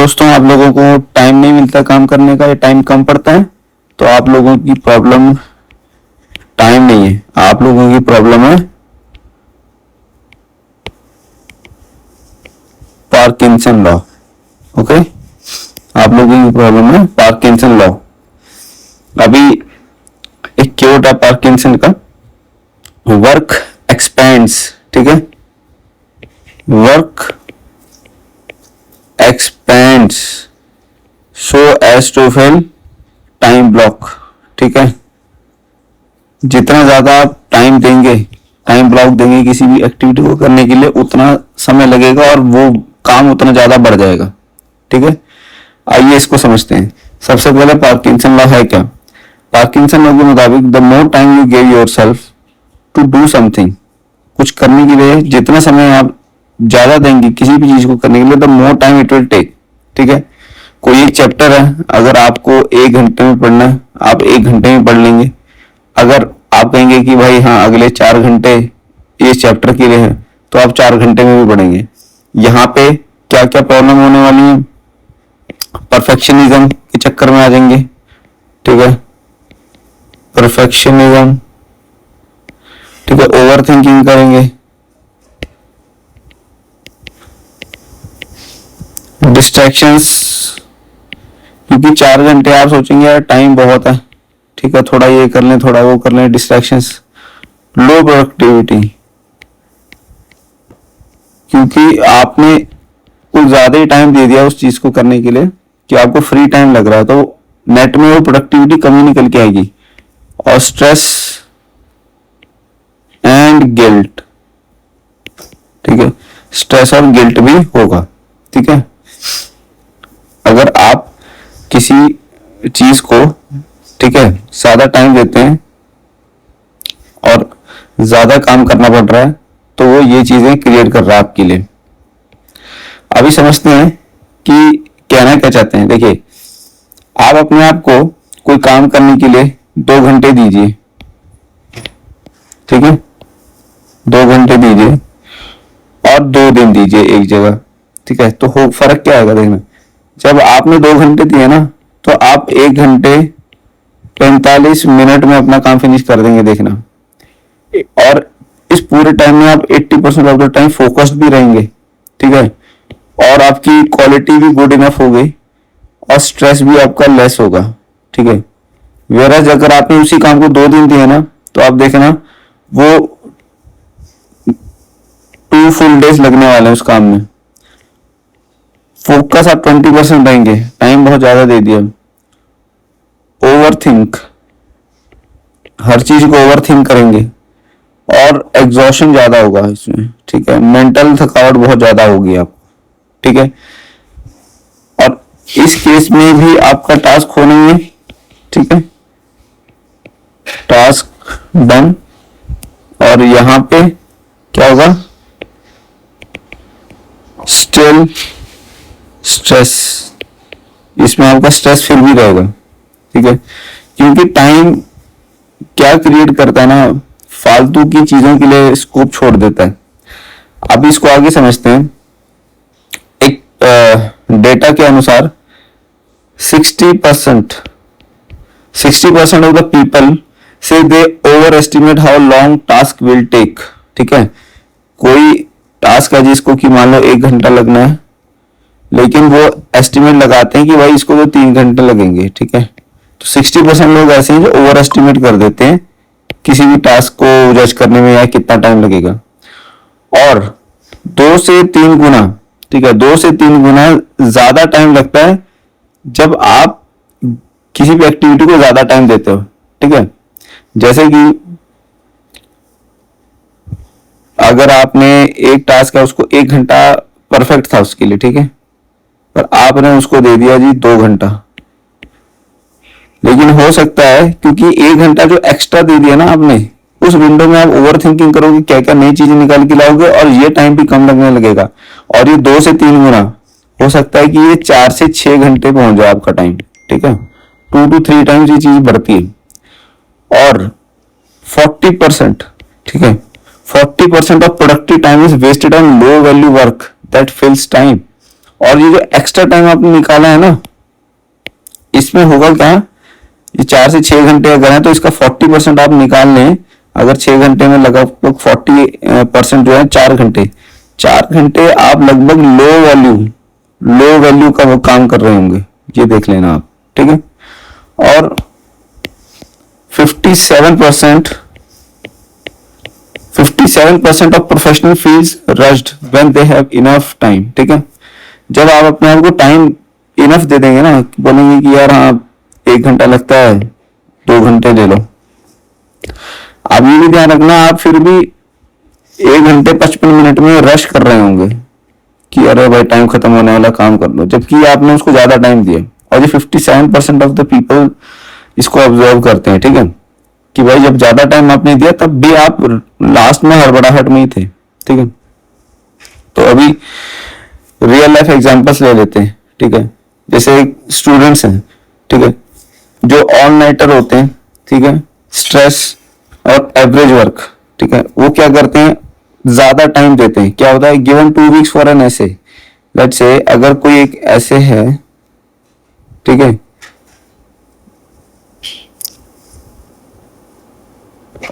दोस्तों आप लोगों को टाइम नहीं मिलता काम करने का या टाइम कम पड़ता है, तो आप लोगों की प्रॉब्लम टाइम नहीं है, आप लोगों की प्रॉब्लम है पार्किंसन लॉ। ओके, आप लोगों की प्रॉब्लम है पार्किंसन लॉ। अभी एक क्योट है पार्किंसन का, वर्क एक्सपेंड्स, ठीक है, work expands so as to fill time block. ठीक है, जितना ज्यादा आप टाइम देंगे, टाइम ब्लॉक देंगे किसी भी एक्टिविटी को करने के लिए, उतना समय लगेगा और वो काम उतना ज्यादा बढ़ जाएगा। ठीक है, आइए इसको समझते हैं। सबसे पहले पार्किंसन लॉ है क्या? पार्किंसन लॉ के मुताबिक the more time you give yourself to do something, कुछ करने के लिए जितना समय आप ज्यादा देंगे किसी भी चीज को करने के लिए, the more time it will take. ठीक है, कोई एक चैप्टर है, अगर आपको 1 घंटे में पढ़ना है, आप 1 घंटे में पढ़ लेंगे। अगर आप कहेंगे कि भाई हाँ अगले 4 घंटे इस चैप्टर के लिए है, तो आप 4 घंटे में भी पढ़ेंगे। यहाँ पे क्या क्या प्रॉब्लम होने वाली है? परफेक्शनिज्म के चक्कर में आ जाएंगे। ठीक है, परफेक्शनिज्म, ठीक है, ओवर थिंकिंग करेंगे, डिस्ट्रैक्शंस, क्योंकि 4 घंटे आप सोचेंगे यार टाइम बहुत है, ठीक है, थोड़ा ये कर लें, थोड़ा वो कर लें, डिस्ट्रैक्शंस, लो प्रोडक्टिविटी, क्योंकि आपने कुछ ज्यादा ही टाइम दे दिया उस चीज को करने के लिए कि आपको फ्री टाइम लग रहा है, तो नेट में वो प्रोडक्टिविटी कमी निकल के आएगी। और स्ट्रेस एंड गिल्ट, ठीक है, स्ट्रेस और गिल्ट भी होगा। ठीक है, अगर आप किसी चीज को, ठीक है, ज्यादा टाइम देते हैं और ज्यादा काम करना पड़ रहा है, तो वो ये चीजें क्रिएट कर रहा है आपके लिए। अभी समझते हैं कि कहना क्या चाहते हैं। देखिए, आप अपने आप को कोई काम करने के लिए 2 घंटे दीजिए, ठीक है, 2 घंटे दीजिए और 2 दिन दीजिए एक जगह। ठीक है, तो हो फर्क क्या आएगा देखना। जब आपने 2 घंटे दिए ना, तो आप 1 घंटे 45 मिनट में अपना काम फिनिश कर देंगे, देखना। और इस पूरे टाइम में आप 80% ऑफ द टाइम फोकस्ड भी रहेंगे। ठीक है, और आपकी क्वालिटी भी गुड इनफ हो गई और स्ट्रेस भी आपका लेस होगा। ठीक है, वेराज अगर आपने उसी काम को 2 दिन दिए ना, तो आप देखना वो 2 फुल डेज लगने वाले हैं उस काम में। फोकस आप 20% रहेंगे, टाइम बहुत ज्यादा दे दिया। ओवर थिंक, हर चीज को ओवर थिंक करेंगे और एग्जॉशन ज्यादा होगा इसमें। ठीक है, मेंटल थकावट बहुत ज्यादा होगी आपको। ठीक है, और इस केस में भी आपका टास्क होना है। ठीक है, टास्क डन, और यहां पे क्या होगा? स्टिल स्ट्रेस, इसमें आपका स्ट्रेस फिर भी रहेगा। ठीक है, क्योंकि टाइम क्या क्रिएट करता है ना, फालतू की चीजों के लिए स्कोप छोड़ देता है। अब इसको आगे समझते हैं। एक डेटा के अनुसार 60% ऑफ द पीपल से they overestimate how long task will take. ठीक है, कोई टास्क है जिसको कि मान लो 1 घंटा लगना है, लेकिन वो एस्टिमेट लगाते हैं कि भाई इसको तो 3 घंटे लगेंगे। ठीक है, तो 60% लोग ऐसे हैं जो ओवर एस्टिमेट कर देते हैं किसी भी टास्क को जज करने में या कितना टाइम लगेगा। और 2 से 3 गुना, ठीक है, 2 से 3 गुना ज्यादा टाइम लगता है जब आप किसी भी एक्टिविटी को ज्यादा टाइम देते हो। ठीक है, जैसे कि अगर आपने एक टास्क है उसको 1 घंटा परफेक्ट था उसके लिए, ठीक है, पर आपने उसको दे दिया जी 2 घंटा। लेकिन हो सकता है क्योंकि 1 घंटा जो एक्स्ट्रा दे दिया ना आपने, उस विंडो में आप ओवर थिंकिंग करोगे, क्या क्या नई चीजें निकाल के लाओगे और ये टाइम भी कम लगने लगेगा। और ये 2 से 3 गुना हो सकता है कि ये 4 से 6 घंटे पहुंच जाए आपका टाइम। ठीक है, 2 to 3 टाइम्स ये चीज बढ़ती है। और 40%, ठीक है, 40% of productive time is wasted on low value work that fills time. और ये जो एक्स्ट्रा टाइम आपने निकाला है ना, इसमें होगा क्या, ये 4 से 6 घंटे अगर है तो इसका 40% आप निकाल लें। अगर 6 घंटे में लगभग 40% जो है 4 घंटे, 4 घंटे आप लगभग लो वैल्यू का वो काम कर रहे होंगे, ये देख लेना आप, ठीक है। और 57% of professional feels rushed when they have enough time, ठीक है। जब आप अपने आप को टाइम इनफ दे देंगे ना, बोलेंगे कि यार हाँ 1 घंटा लगता है, 2 घंटे ले लो। आप ये भी ध्यान रखना, आप फिर भी 1 घंटे 55 मिनट में रश कर रहे होंगे कि अरे भाई टाइम खत्म होने वाला, काम कर लो, जबकि आपने उसको ज्यादा टाइम दिया। और ये 57% ऑफ द पीपल इसको ऑब्जर्व करते हैं, ठीक है, कि भाई जब ज्यादा टाइम आपने दिया तब भी आप लास्ट में हड़बड़ाहट में ही थे, ठीक है। तो अभी रियल लाइफ एग्जांपल्स ले लेते हैं, ठीक है। जैसे स्टूडेंट्स हैं, ठीक है, जो ऑल नाइटर होते हैं, ठीक है, स्ट्रेस और एवरेज वर्क, ठीक है, वो क्या करते हैं, ज्यादा टाइम देते हैं। क्या होता है, गिवन 2 वीक्स फॉर एन ऐसे, लेट्स से अगर कोई एक ऐसे है, ठीक है,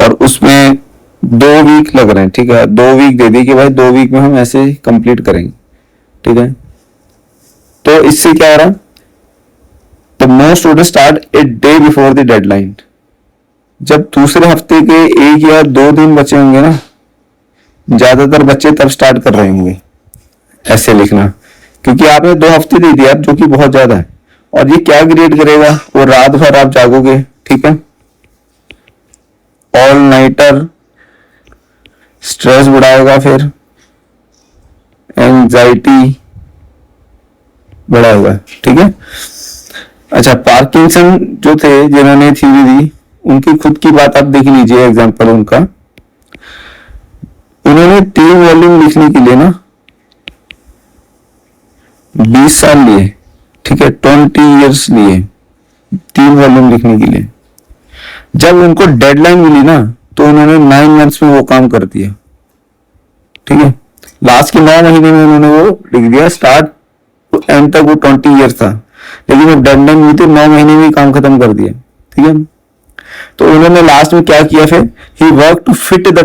और उसमें 2 वीक लग रहे हैं, ठीक है, 2 वीक दे दी कि भाई 2 वीक में हम ऐसे कंप्लीट करेंगे, ठीक है। तो इससे क्या हो रहा है, the most student start a day before the deadline. जब दूसरे हफ्ते के 1 या 2 दिन बचे होंगे ना, ज्यादातर बच्चे तब स्टार्ट कर रहे होंगे ऐसे लिखना, क्योंकि आपने 2 हफ्ते दे दिया जो कि बहुत ज्यादा है। और ये क्या क्रिएट करेगा, वो रात भर आप जागोगे, ठीक है, ऑल नाइटर, स्ट्रेस बढ़ाएगा, फिर एंजाइटी बढ़ाएगा, ठीक है। अच्छा, पार्किंसन जो थे जिन्होंने थ्योरी दी, उनकी खुद की बात आप देख लीजिए, एग्जांपल उनका। उन्होंने 3 वॉल्यूम लिखने के लिए ना 20 साल लिए, ठीक है, 20 इयर्स लिए 3 वॉल्यूम लिखने के लिए। जब उनको डेडलाइन मिली ना, तो उन्होंने 9 मंथ्स में वो काम कर दिया, ठीक है। लास्ट के 9 महीने में उन्होंने वो लिख दिया, स्टार्ट टू एंड तक वो 20 ईयर्स था, लेकिन वो डेडलाइन मिली थी 9 महीने में काम खत्म कर दिया, ठीक है। तो उन्होंने लास्ट में क्या किया, फिर ही work to fit the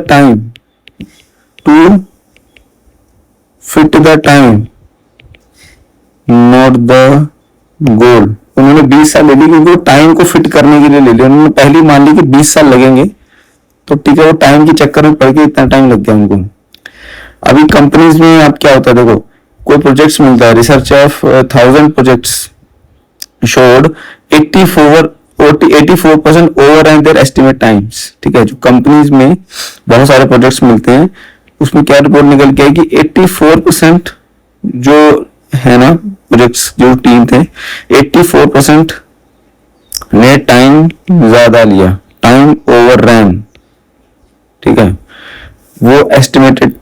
time, not the goal. उन्होंने 20 साल ले ली क्योंकि वो टाइम को फिट करने के लिए ले लिया। उन्होंने पहले मान ली कि 20 साल लगेंगे, तो ठीक है, वो टाइम के चक्कर में पड़ के इतना टाइम लग गया उनको। अभी कंपनीज में आप क्या होता है, देखो कोई प्रोजेक्ट्स मिलता है, research of 1000 projects showed 84% over and their estimate times, ठीक है। जो कंपनीज में बहुत सारे प्रोजेक्ट्स मिलते हैं, उसमें क्या रिपोर्ट निकल के आई कि 84% जो है ना प्रोजेक्ट्स, जो टीम थे, 84% ने टाइम ज्यादा लिया, टाइम ओवर रैन, ठीक है, वो एस्टिमेटेड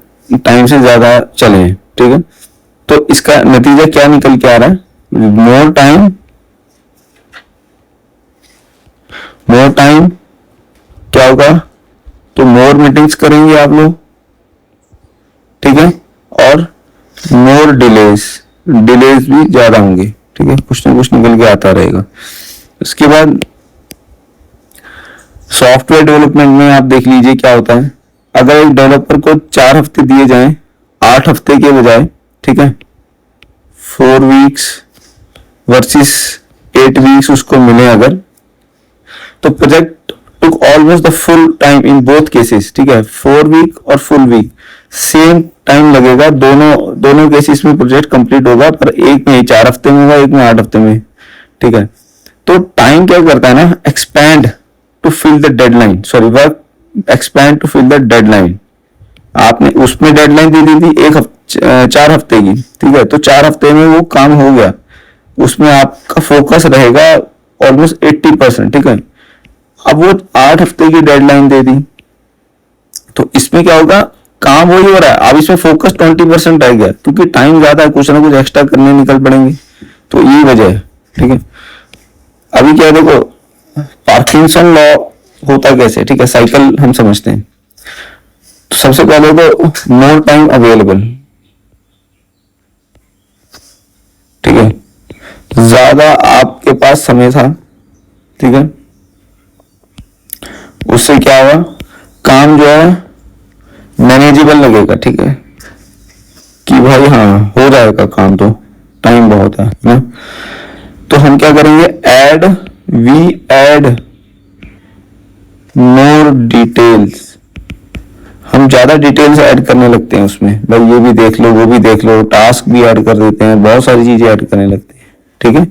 टाइम से ज्यादा चले, ठीक है। तो इसका नतीजा क्या निकल के आ रहा है, मोर टाइम क्या होगा, तो मोर मीटिंग्स करेंगे आप लोग, ठीक है, और मोर डिलेज भी ज्यादा होंगे, ठीक है, कुछ ना कुछ निकल के आता रहेगा। उसके बाद सॉफ्टवेयर डेवलपमेंट में आप देख लीजिए क्या होता है। अगर एक डेवलपर को 4 हफ्ते दिए जाएं 8 हफ्ते के बजाय, ठीक है, 4 वीक्स वर्सेस 8 वीक्स उसको मिले अगर, तो project took almost the full time in both cases, ठीक है, 4 वीक और फुल वीक सेम टाइम लगेगा, दोनों केसेस में प्रोजेक्ट कंप्लीट होगा, पर एक में 4 हफ्ते में होगा, एक में 8 हफ्ते में, ठीक है। तो टाइम क्या करता है ना, expand to fill the deadline, sorry work expand to fill the deadline. आपने उसमें डेडलाइन दे दी थी 4 हफ्ते की, ठीक है, तो 4 हफ्ते में वो काम हो गया, उसमें आपका फोकस रहेगा ऑलमोस्ट 80%, ठीक है। अब वो 8 हफ्ते की डेडलाइन दे दी, तो इसमें क्या होगा, काम वही हो रहा है, अब इसमें फोकस 20% रह गया, क्योंकि टाइम ज्यादा है, कुछ ना कुछ एक्स्ट्रा करने निकल पड़ेंगे, तो यही वजह है, ठीक है। अभी क्या देखो, पार्किंसन लॉ होता कैसे, ठीक है, साइकिल हम समझते हैं। तो सबसे पहले तो मोर टाइम अवेलेबल, ज्यादा आपके पास समय था, ठीक है, उससे क्या हुआ, काम जो है मैनेजेबल लगेगा, ठीक है, कि भाई हाँ हो जाएगा काम, तो टाइम बहुत है ना। तो हम क्या करेंगे, ऐड मोर डिटेल्स, हम ज्यादा डिटेल्स ऐड करने लगते हैं उसमें, भाई ये भी देख लो, वो भी देख लो, टास्क भी ऐड कर देते हैं, बहुत सारी चीजें ऐड करने लगते हैं, ठीक है।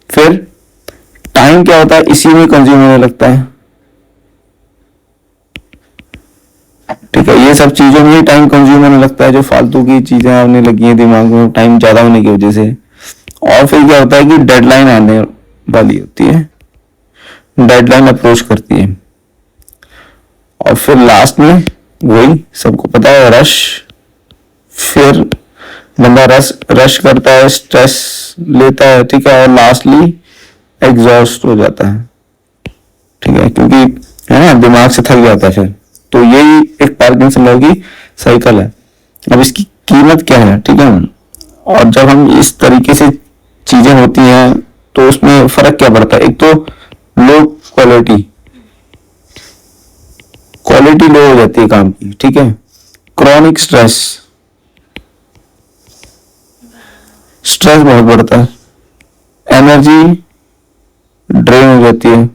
फिर टाइम क्या होता है, इसी में कंज्यूम होने लगता है, ठीक है, ये सब चीजों में ही टाइम कंज्यूम होने लगता है, जो फालतू की चीजें आने लगी हैं दिमाग में टाइम ज्यादा होने की वजह से। और फिर क्या होता है कि डेडलाइन आने वाली होती है, डेडलाइन अप्रोच करती है, और फिर लास्ट में वही सबको पता है, रश, फिर बंदा रश करता है, स्ट्रेस लेता है, ठीक है, और लास्टली एग्जॉस्ट हो जाता है, ठीक है, क्योंकि है ना दिमाग से थक जाता है फिर। तो यही एक पार्किंसन लॉ की साइकिल है। अब इसकी कीमत क्या है, ठीक है, और जब हम इस तरीके से चीजें होती हैं तो उसमें फर्क क्या पड़ता है, एक तो लो क्वालिटी लो हो जाती है काम की, ठीक है, क्रॉनिक स्ट्रेस बहुत बढ़ता है, एनर्जी ड्रेन हो जाती है,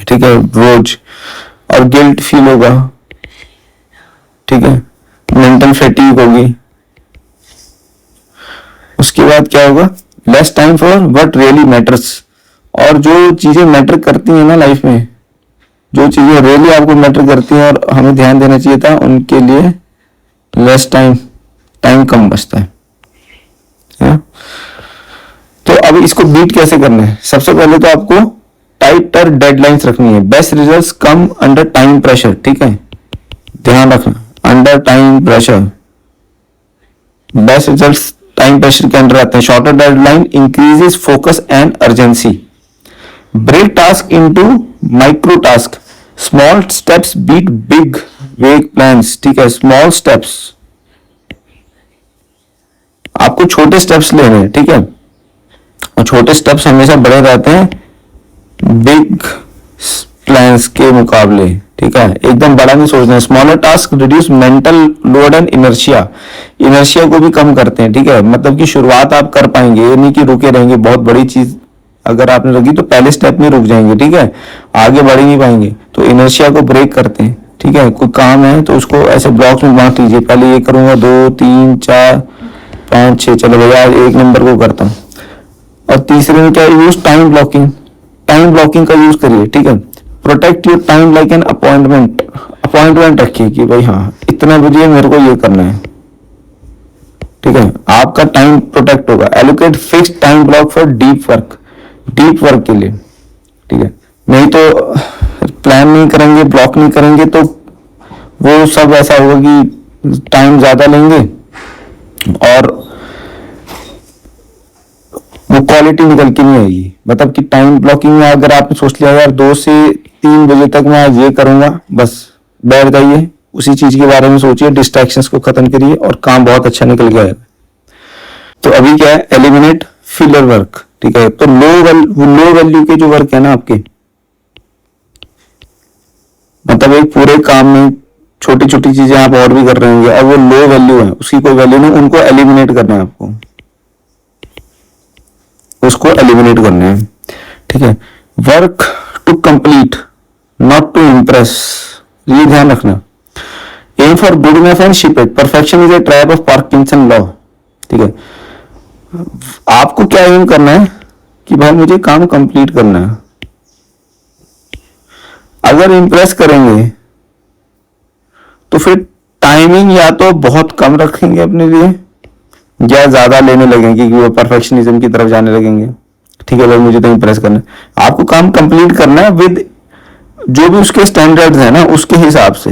ठीक है, रोज, और गिल्ट फील होगा, ठीक है, मेंटल फैटीग होगी। उसके बाद क्या होगा, less time for what really matters, और जो चीजें मैटर करती हैं ना लाइफ में, जो चीजें रियली आपको मैटर करती हैं और हमें ध्यान देना चाहिए था, उनके लिए लेस टाइम कम बचता है। तो अब इसको बीट कैसे करना है, सबसे पहले तो आपको टाइटर डेडलाइंस रखनी है, best results come under time pressure, ठीक है, ध्यान रखना, under time pressure best results time pressure के अंडर आते हैं। Shorter deadline increases focus and urgency, break task into micro task, small steps beat big vague plans, ठीक है, small steps, आपको छोटे स्टेप्स लेने हैं, ठीक है, और छोटे स्टेप्स हमेशा बड़े रहते हैं बिग प्लान्स के मुकाबले, ठीक है, एकदम बड़ा नहीं सोचना है। Smaller task reduce mental load and inertia को भी कम करते हैं, ठीक है, मतलब कि शुरुआत आप कर पाएंगे, ये नहीं कि रुके रहेंगे, बहुत बड़ी चीज अगर आपने रखी तो पहले स्टेप में रुक जाएंगे, ठीक है, आगे बढ़ ही नहीं पाएंगे, तो इनर्शिया को ब्रेक करते हैं, ठीक है, कोई काम है तो उसको ऐसे ब्लॉक्स में बांट लीजिए, पहले ये करूंगा, 2 3 4 5 6, चलो भैया एक नंबर को करता हूँ। और तीसरे में क्या यूज, टाइम ब्लॉकिंग का यूज करिए, ठीक है, protect your time like an appointment रखिए कि भाई हाँ इतने बजे मेरे को ये करना है, ठीक है, आपका टाइम प्रोटेक्ट होगा। Allocate fix time block for deep work के लिए, ठीक है, नहीं तो प्लान नहीं करेंगे, ब्लॉक नहीं करेंगे तो वो सब ऐसा होगा कि टाइम ज्यादा लेंगे और वो क्वालिटी निकल के नहीं आएगी। मतलब कि टाइम ब्लॉकिंग में अगर आपने सोच लिया यार 2 से 3 बजे तक मैं आज ये करूंगा, बस बैठ जाइए, उसी चीज के बारे में सोचिए, डिस्ट्रैक्शंस को खत्म करिए और काम बहुत अच्छा निकल के आएगा। तो अभी क्या है, एलिमिनेट फिलर वर्क, ठीक है, तो लो वैल्यू के जो वर्क है ना आपके, मतलब एक पूरे काम में छोटी छोटी चीजें आप और भी कर रहे होंगे और वो लो वैल्यू है, उसकी कोई वैल्यू नहीं, उनको एलिमिनेट करना है आपको, उसको एलिमिनेट करना है, ठीक है। Work to complete not to impress, ये ध्यान रखना। Aim for goodness and ship it, perfection is a trap of Parkinson law, ठीक है। आपको क्या एम करना है कि भाई मुझे काम कंप्लीट करना है। अगर इंप्रेस करेंगे तो फिर टाइमिंग या तो बहुत कम रखेंगे अपने लिए या ज्यादा लेने लगेंगे कि वो परफेक्शनिज्म की तरफ जाने लगेंगे, ठीक है भाई मुझे तो इंप्रेस करना है। आपको काम कंप्लीट करना है विद जो भी उसके स्टैंडर्ड्स है ना उसके हिसाब से।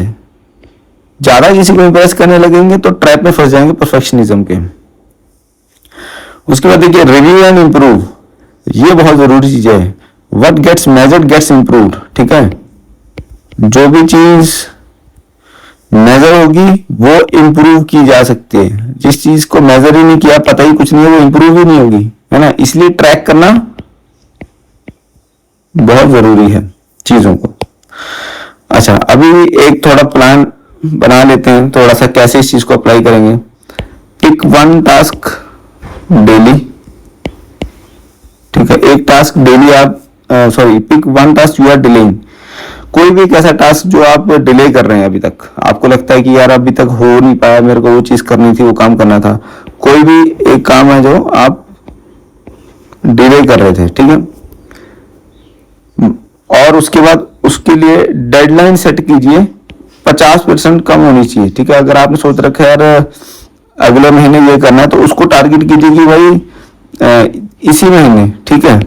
ज्यादा किसी को इंप्रेस करने लगेंगे तो ट्रैप में फंस जाएंगे परफेक्शनिज्म के। उसके बाद देखिए रिव्यू एंड इंप्रूव, ये बहुत जरूरी चीज है। What gets measured gets improved, ठीक है। जो भी चीज मेजर होगी वो इंप्रूव की जा सकती है। जिस चीज को मेजर ही नहीं किया, पता ही कुछ नहीं है, वो इंप्रूव ही नहीं होगी, है ना। इसलिए ट्रैक करना बहुत जरूरी है चीजों को। अच्छा, अभी एक थोड़ा प्लान बना लेते हैं, थोड़ा सा कैसे इस चीज को अप्लाई करेंगे। पिक वन टास्क डेली, ठीक है। एक टास्क डेली आप pick one task you are delaying. कोई भी एक ऐसा टास्क जो आप डिले कर रहे हैं अभी तक, आपको लगता है कि यार अभी तक हो नहीं पाया, मेरे को वो चीज करनी थी, वो काम करना था। कोई भी एक काम है जो आप डिले कर रहे थे, ठीक है। और उसके बाद उसके लिए डेडलाइन सेट कीजिए, 50% कम होनी चाहिए, ठीक है। अगर आपने सोच रखा है यार अगले महीने ये करना है, तो उसको टारगेट कीजिए कि भाई इसी महीने, ठीक है,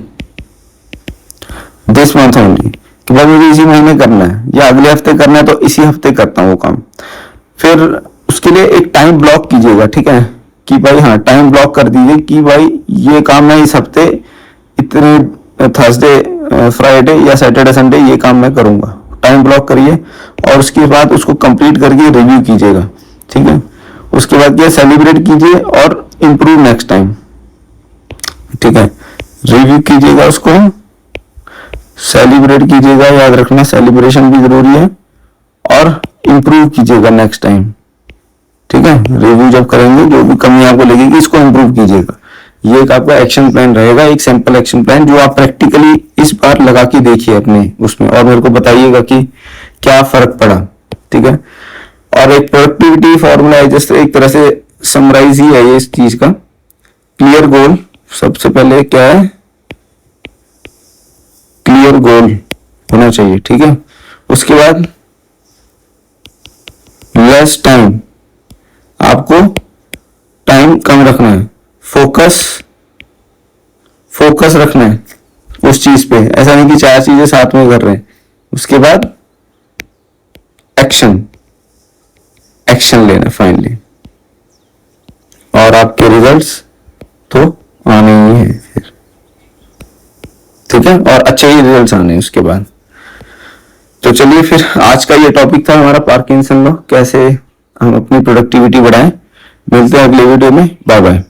दिस मंथ ओनली, कि भाई मुझे इसी महीने करना है, या अगले हफ्ते करना है तो इसी हफ्ते करता हूँ वो काम। फिर उसके लिए एक टाइम ब्लॉक कीजिएगा, ठीक है, कि भाई हाँ टाइम ब्लॉक कर दीजिए कि भाई ये काम मैं इस हफ्ते इतने थर्सडे फ्राइडे या सैटरडे संडे ये काम मैं करूंगा। टाइम ब्लॉक करिए और उसके बाद उसको कंप्लीट करके रिव्यू कीजिएगा, ठीक है। उसके बाद क्या, सेलिब्रेट कीजिए और इम्प्रूव नेक्स्ट टाइम, ठीक है। रिव्यू कीजिएगा, उसको सेलिब्रेट कीजिएगा, याद रखना सेलिब्रेशन भी जरूरी है, और इम्प्रूव कीजिएगा नेक्स्ट टाइम, ठीक है। रिव्यू जब करेंगे जो भी कमी आपको लगेगी इसको इम्प्रूव कीजिएगा। ये एक आपका एक्शन प्लान रहेगा, एक सैंपल एक्शन प्लान जो आप प्रैक्टिकली इस बार लगा के देखिए अपने उसमें, और मेरे को बताइएगा कि क्या फर्क पड़ा, ठीक है। और एक प्रोडक्टिविटी फॉर्मूला है, जैसे एक तरह से समराइज ही है ये इस चीज का। क्लियर गोल, सबसे पहले क्या है, क्लियर गोल होना चाहिए, ठीक है। उसके बाद लेस टाइम, आपको टाइम कम रखना है, फोकस रखना है उस चीज पे, ऐसा नहीं कि 4 चीजें साथ में कर रहे हैं। उसके बाद एक्शन लेना फाइनली, और आपके रिजल्ट्स तो आने ही हैं फिर, ठीक है, और अच्छे ही रिजल्ट्स आने हैं उसके बाद। तो चलिए फिर, आज का ये टॉपिक था हमारा पार्किंसन लॉ, कैसे हम अपनी प्रोडक्टिविटी बढ़ाएं। मिलते हैं अगले वीडियो में, बाय बाय।